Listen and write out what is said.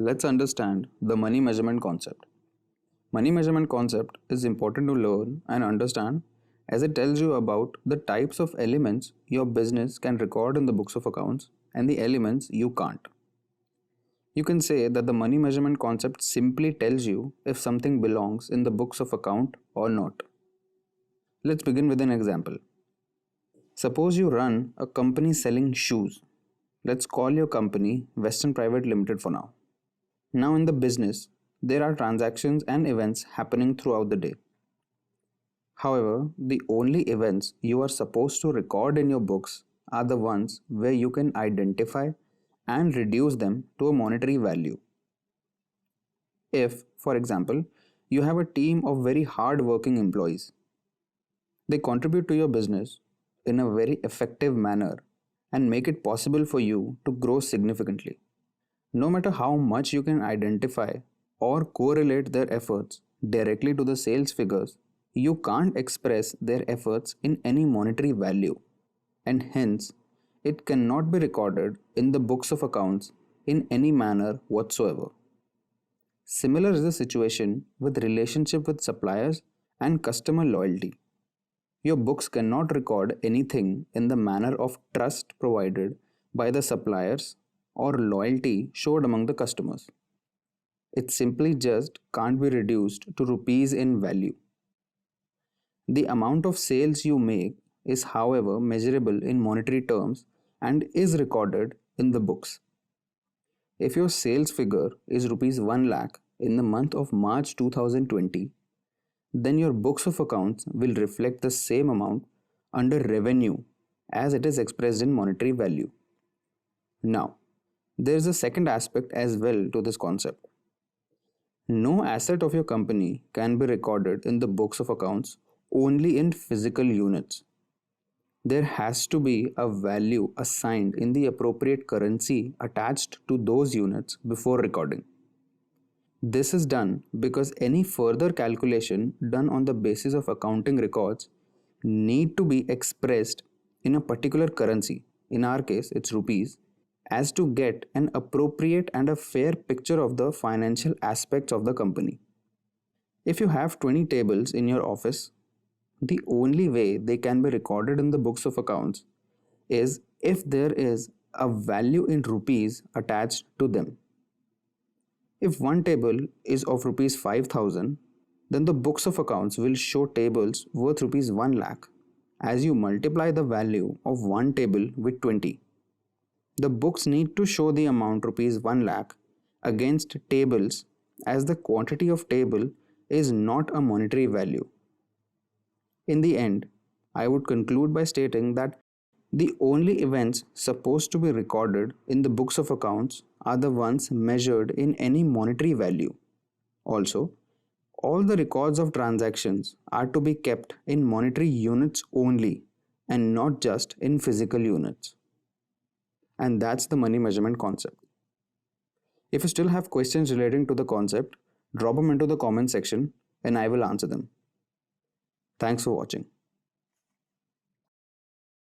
Let's understand the money measurement concept. Money measurement concept is important to learn and understand as it tells you about the types of elements your business can record in the books of accounts and the elements you can't. You can say that the money measurement concept simply tells you if something belongs in the books of account or not. Let's begin with an example. Suppose you run a company selling shoes. Let's call your company Western Private Limited for now. Now in the business, there are transactions and events happening throughout the day. However, the only events you are supposed to record in your books are the ones where you can identify and reduce them to a monetary value. If, for example, you have a team of very hard-working employees, they contribute to your business in a very effective manner and make it possible for you to grow significantly. No matter how much you can identify or correlate their efforts directly to the sales figures, you can't express their efforts in any monetary value, and hence it cannot be recorded in the books of accounts in any manner whatsoever. Similar is the situation with relationship with suppliers and customer loyalty. Your books cannot record anything in the manner of trust provided by the suppliers or loyalty showed among the customers. It simply just can't be reduced to rupees in value. The amount of sales you make is, however, measurable in monetary terms and is recorded in the books. If your sales figure is rupees 1 lakh in the month of March 2020, then your books of accounts will reflect the same amount under revenue as it is expressed in monetary value. Now, there is a second aspect as well to this concept. No asset of your company can be recorded in the books of accounts only in physical units. There has to be a value assigned in the appropriate currency attached to those units before recording. This is done because any further calculation done on the basis of accounting records need to be expressed in a particular currency, in our case it's rupees, as to get an appropriate and a fair picture of the financial aspects of the company. If you have 20 tables in your office, the only way they can be recorded in the books of accounts is if there is a value in rupees attached to them. If one table is of rupees 5,000, then the books of accounts will show tables worth rupees 1 lakh as you multiply the value of one table with 20. The books need to show the amount rupees 1 lakh against tables as the quantity of table is not a monetary value. In the end, I would conclude by stating that the only events supposed to be recorded in the books of accounts are the ones measured in any monetary value. Also, all the records of transactions are to be kept in monetary units only and not just in physical units. And that's the money measurement concept. If you still have questions relating to the concept, drop them into the comment section and I will answer them. Thanks for watching.